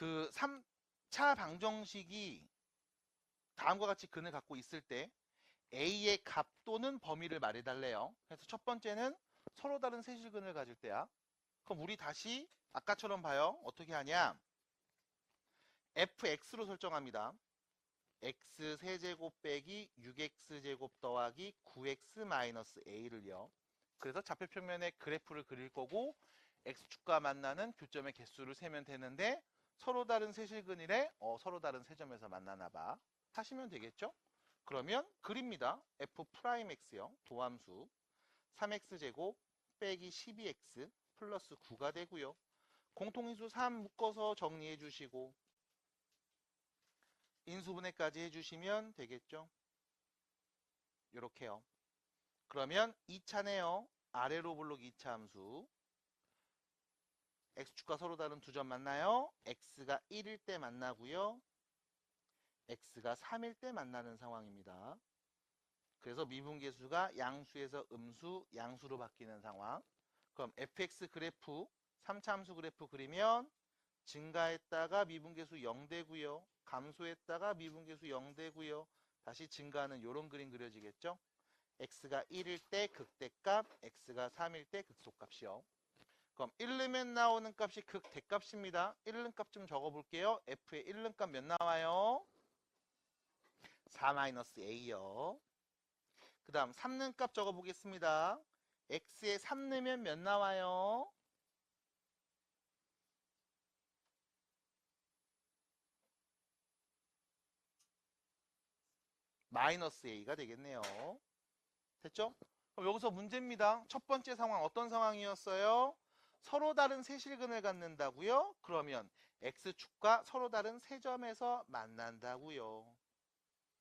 그 3차 방정식이 다음과 같이 근을 갖고 있을 때 A의 값 또는 범위를 말해달래요. 그래서 첫 번째는 서로 다른 세실근을 가질 때야. 그럼 우리 다시 아까처럼 봐요. 어떻게 하냐? fx로 설정합니다. x 세제곱 빼기 6x제곱 더하기 9x 마이너스 a를요. 그래서 좌표평면에 그래프를 그릴 거고 x축과 만나는 교점의 개수를 세면 되는데 서로 다른 세실근이래. 서로 다른 세점에서 만나나 봐. 하시면 되겠죠? 그러면 그립니다. f'x요. 도함수 3x제곱 빼기 12x 플러스 9가 되고요. 공통인수 3 묶어서 정리해 주시고 인수분해까지 해주시면 되겠죠. 이렇게요. 그러면 2차네요. 아래로 블록 2차 함수. x축과 서로 다른 두 점 만나요. x가 1일 때 만나고요. x가 3일 때 만나는 상황입니다. 그래서 미분계수가 양수에서 음수, 양수로 바뀌는 상황. 그럼 fx 그래프, 3차 함수 그래프 그리면 증가했다가 미분계수 0 되고요. 감소했다가 미분계수 0 되고요. 다시 증가하는 이런 그림 그려지겠죠? x가 1일 때 극대값, x가 3일 때 극소값이요. 그럼 1르면 나오는 값이 극대값입니다. 1른 값 좀 적어볼게요. f의 1른 값 몇 나와요? 4-a요. 그 다음 3는 값 적어보겠습니다. x에 3 넣으면 몇 나와요? 마이너스 a가 되겠네요. 됐죠? 그럼 여기서 문제입니다. 첫 번째 상황 어떤 상황이었어요? 서로 다른 세실근을 갖는다고요? 그러면 x축과 서로 다른 세점에서 만난다고요.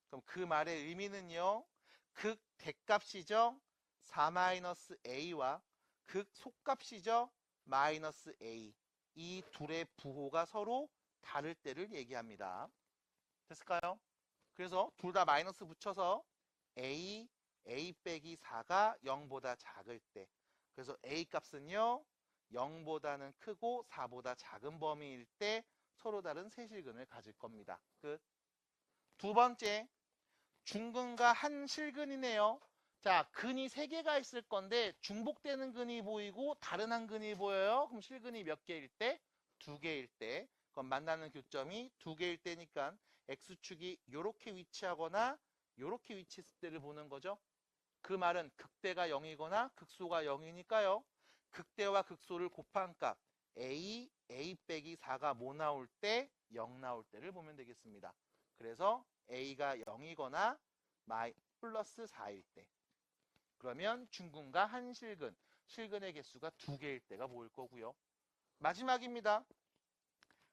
그럼 그 말의 의미는요. 극대값이죠. 4-a와 극소값이죠. 마이너스 a. 이 둘의 부호가 서로 다를 때를 얘기합니다. 됐을까요? 그래서 둘 다 마이너스 붙여서 a 빼기 4가 0보다 작을 때. 그래서 a 값은요. 0보다는 크고 4보다 작은 범위일 때 서로 다른 세실근을 가질 겁니다. 끝. 두 번째, 중근과 한 실근이네요. 자, 근이 3개가 있을 건데 중복되는 근이 보이고 다른 한 근이 보여요. 그럼 실근이 몇 개일 때? 2개일 때. 그럼 만나는 교점이 2개일 때니까 x축이 이렇게 위치하거나 이렇게 위치했을 때를 보는 거죠. 그 말은 극대가 0이거나 극소가 0이니까요. 극대와 극소를 곱한 값 a 빼기 4가 뭐 나올 때? 0 나올 때를 보면 되겠습니다. 그래서 a가 0이거나 플러스 4일 때. 그러면 중근과 한 실근, 실근의 개수가 2개일 때가 보일 거고요. 마지막입니다.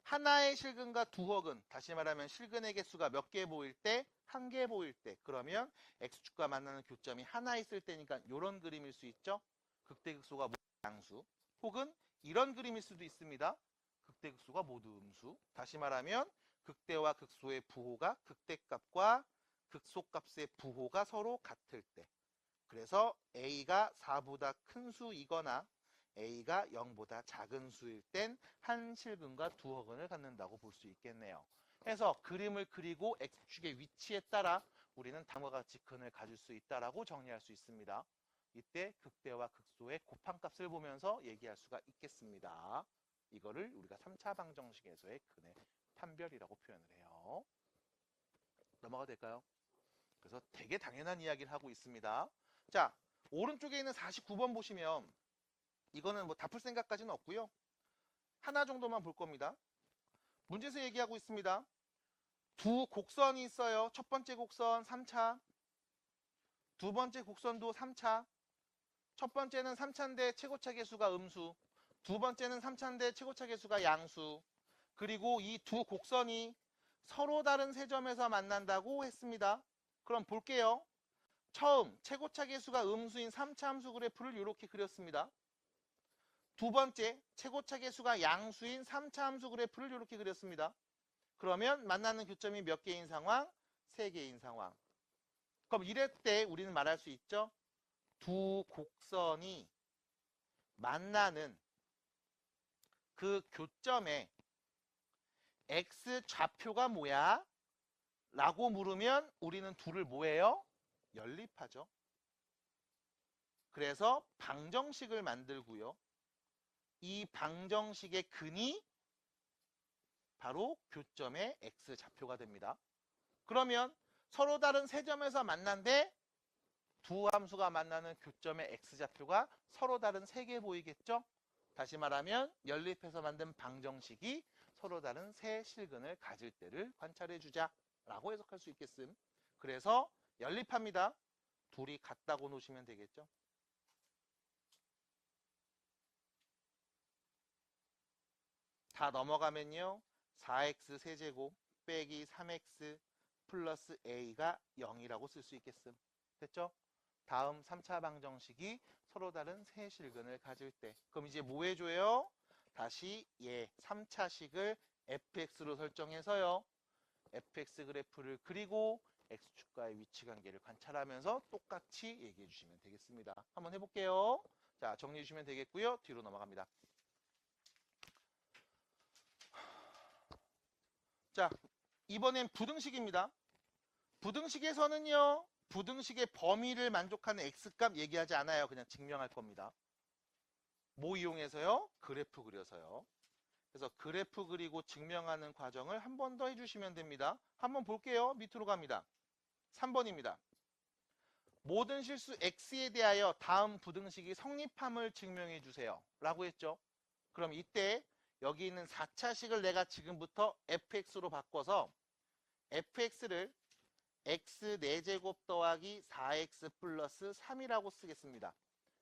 하나의 실근과 두허근, 다시 말하면 실근의 개수가 몇 개 보일 때? 1개 보일 때. 그러면 x축과 만나는 교점이 하나 있을 때니까 이런 그림일 수 있죠. 극대극소가 모두 양수. 혹은 이런 그림일 수도 있습니다. 극대극소가 모두 음수. 다시 말하면 극대와 극소의 부호가 극대값과 극소값의 부호가 서로 같을 때. 그래서 a가 4보다 큰 수이거나 a가 0보다 작은 수일 땐 한 실근과 두 허근을 갖는다고 볼 수 있겠네요. 해서 그림을 그리고 x축의 위치에 따라 우리는 다음과 같이 근을 가질 수 있다라고 정리할 수 있습니다. 이때 극대와 극소의 곱한값을 보면서 얘기할 수가 있겠습니다. 이거를 우리가 3차 방정식에서의 근의 판별이라고 표현을 해요. 넘어가 될까요? 그래서 되게 당연한 이야기를 하고 있습니다. 자, 오른쪽에 있는 49번 보시면 이거는 뭐 다 풀 생각까지는 없고요. 하나 정도만 볼 겁니다. 문제에서 얘기하고 있습니다. 두 곡선이 있어요. 첫 번째 곡선 3차, 두 번째 곡선도 3차. 첫 번째는 3차인데 최고차 계수가 음수, 두 번째는 3차인데 최고차 계수가 양수. 그리고 이 두 곡선이 서로 다른 세 점에서 만난다고 했습니다. 그럼 볼게요. 처음 최고차 계수가 음수인 3차 함수 그래프를 이렇게 그렸습니다. 두 번째 최고차 계수가 양수인 3차 함수 그래프를 이렇게 그렸습니다. 그러면 만나는 교점이 몇 개인 상황? 3개인 상황. 그럼 이럴 때 우리는 말할 수 있죠. 두 곡선이 만나는 그 교점에 x 좌표가 뭐야? 라고 물으면 우리는 둘을 뭐예요? 연립하죠. 그래서 방정식을 만들고요. 이 방정식의 근이 바로 교점의 x 좌표가 됩니다. 그러면 서로 다른 세 점에서 만난데 두 함수가 만나는 교점의 x좌표가 서로 다른 세 개 보이겠죠? 다시 말하면 연립해서 만든 방정식이 서로 다른 세 실근을 가질 때를 관찰해 주자 라고 해석할 수 있겠음. 그래서 연립합니다. 둘이 같다고 놓으시면 되겠죠? 다 넘어가면요. 4x 세제곱 빼기 3x 플러스 a가 0이라고 쓸 수 있겠음. 됐죠? 다음 3차 방정식이 서로 다른 세 실근을 가질 때. 그럼 이제 뭐 해줘요? 다시 3차식을 fx로 설정해서요. fx 그래프를 그리고 x축과의 위치 관계를 관찰하면서 똑같이 얘기해 주시면 되겠습니다. 한번 해볼게요. 자, 정리해 주시면 되겠고요. 뒤로 넘어갑니다. 자, 이번엔 부등식입니다. 부등식에서는요. 부등식의 범위를 만족하는 x값 얘기하지 않아요. 그냥 증명할 겁니다. 뭐 이용해서요? 그래프 그려서요. 그래서 그래프 그리고 증명하는 과정을 한 번 더 해주시면 됩니다. 한번 볼게요. 밑으로 갑니다. 3번입니다. 모든 실수 x에 대하여 다음 부등식이 성립함을 증명해 주세요. 라고 했죠. 그럼 이때 여기 있는 4차식을 내가 지금부터 fx로 바꿔서 fx를 x 4제곱 더하기 4x 플러스 3이라고 쓰겠습니다.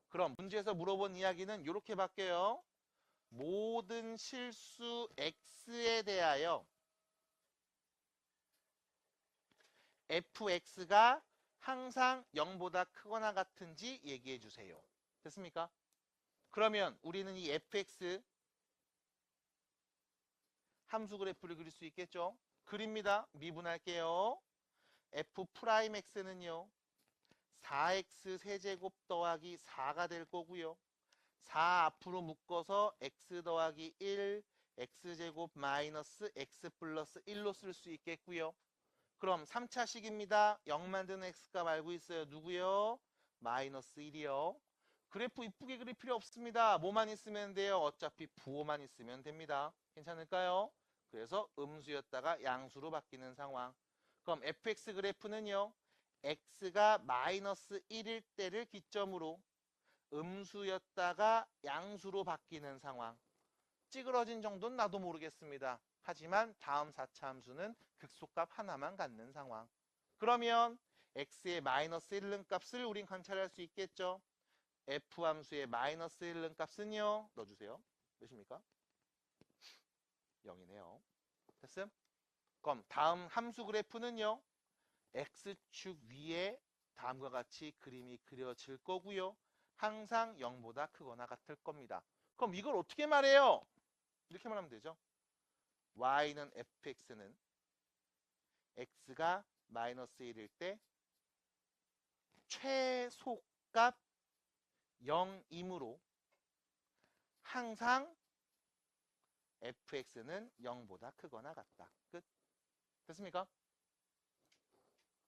그럼 문제에서 물어본 이야기는 이렇게 바뀌어요. 모든 실수 x에 대하여 fx가 항상 0보다 크거나 같은지 얘기해 주세요. 됐습니까? 그러면 우리는 이 fx 함수 그래프를 그릴 수 있겠죠? 그립니다. 미분할게요. f'x는요. 4x 세제곱 더하기 4가 될 거고요. 4 앞으로 묶어서 x 더하기 1, x제곱 마이너스 x 플러스 1로 쓸 수 있겠고요. 그럼 3차식입니다. 0 만드는 x값 알고 있어요. 누구요? 마이너스 1이요. 그래프 이쁘게 그릴 필요 없습니다. 뭐만 있으면 돼요? 어차피 부호만 있으면 됩니다. 괜찮을까요? 그래서 음수였다가 양수로 바뀌는 상황. 그럼 fx 그래프는요. x가 마이너스 1일 때를 기점으로 음수였다가 양수로 바뀌는 상황. 찌그러진 정도는 나도 모르겠습니다. 하지만 다음 4차 함수는 극소값 하나만 갖는 상황. 그러면 x의 마이너스 1는 값을 우린 관찰할 수 있겠죠. f 함수의 마이너스 1는 값은요. 넣어주세요. 몇입니까? 0이네요. 됐음? 그럼 다음 함수 그래프는요. x축 위에 다음과 같이 그림이 그려질 거고요. 항상 0보다 크거나 같을 겁니다. 그럼 이걸 어떻게 말해요? 이렇게 말하면 되죠. y는 fx는 x가 마이너스 1일 때 최소값 0이므로 항상 fx는 0보다 크거나 같다. 끝. 됐습니까?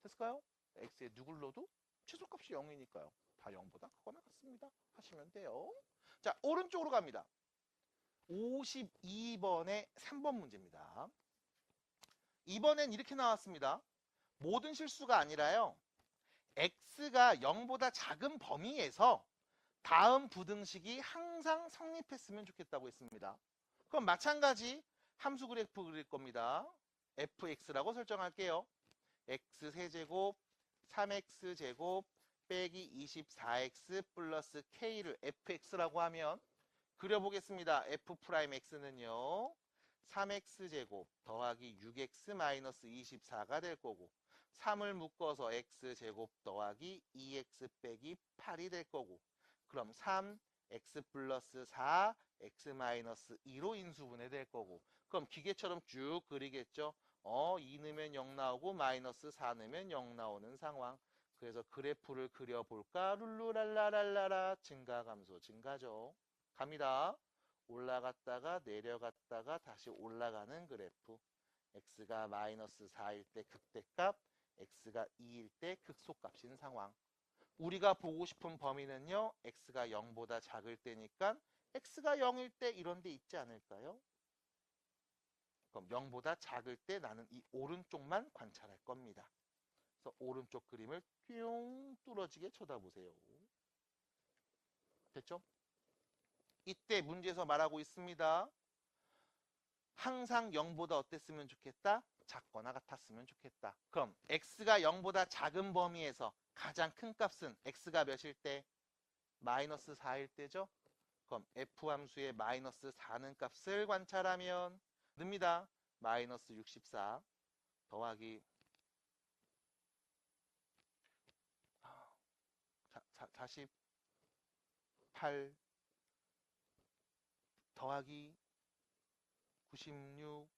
됐을까요? x에 누굴 넣어도 최소값이 0이니까요. 다 0보다 크거나 같습니다. 하시면 돼요. 자, 오른쪽으로 갑니다. 52번의 3번 문제입니다. 이번엔 이렇게 나왔습니다. 모든 실수가 아니라요. x가 0보다 작은 범위에서 다음 부등식이 항상 성립했으면 좋겠다고 했습니다. 그럼 마찬가지 함수 그래프 그릴 겁니다. fx라고 설정할게요. x 세제곱 3x제곱 빼기 24x 플러스 k를 fx라고 하면 그려보겠습니다. f'x는요. 3x제곱 더하기 6x 마이너스 24가 될 거고 3을 묶어서 x제곱 더하기 2x 빼기 8이 될 거고 그럼 3, x 플러스 4, x 마이너스 2로 인수분해 될 거고 그럼 기계처럼 쭉 그리겠죠. 2 넣으면 0 나오고 마이너스 4 넣으면 0 나오는 상황. 그래서 그래프를 그려볼까? 룰루랄라랄라라 증가 감소 증가죠. 갑니다. 올라갔다가 내려갔다가 다시 올라가는 그래프. x가 마이너스 4일 때 극대값, x가 2일 때 극소값인 상황. 우리가 보고 싶은 범위는요, x가 0보다 작을 때니까 x가 0일 때 이런 데 있지 않을까요? 그럼 0보다 작을 때 나는 이 오른쪽만 관찰할 겁니다. 그래서 오른쪽 그림을 뿅 뚫어지게 쳐다보세요. 됐죠? 이때 문제에서 말하고 있습니다. 항상 0보다 어땠으면 좋겠다? 작거나 같았으면 좋겠다. 그럼 x가 0보다 작은 범위에서 가장 큰 값은 x가 몇일 때? 마이너스 4일 때죠? 그럼 f함수의 마이너스 4는 값을 관찰하면 늡니다. 마이너스 64 더하기 48 더하기 96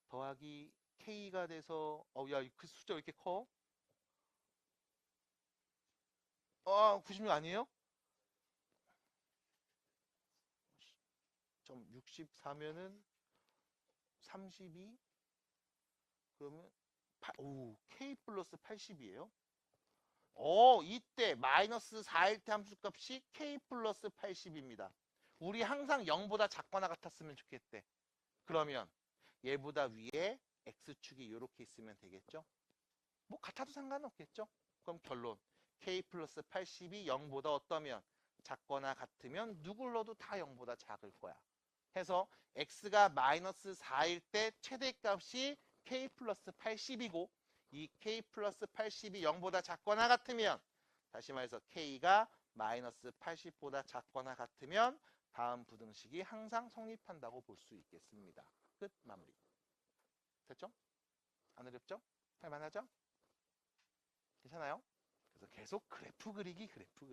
더하기 k가 돼서 야, 그 숫자 왜 이렇게 커? 96 아니에요? 좀 64면은 32 그러면 k 플러스 80이에요. 이때 마이너스 4일 때 함수값이 k 플러스 80입니다. 우리 항상 0보다 작거나 같았으면 좋겠대. 그러면 얘보다 위에 x축이 이렇게 있으면 되겠죠? 뭐 같아도 상관없겠죠? 그럼 결론 k 플러스 80이 0보다 어떠면 작거나 같으면 누굴 넣어도 다 0보다 작을 거야. 해서 x가 마이너스 4일 때 최대값이 k 플러스 80이고 이 k 플러스 80이 0보다 작거나 같으면 다시 말해서 k가 마이너스 80보다 작거나 같으면 다음 부등식이 항상 성립한다고 볼 수 있겠습니다. 끝 마무리. 됐죠? 안 어렵죠? 할만하죠? 괜찮아요? 그래서 계속 그래프 그리기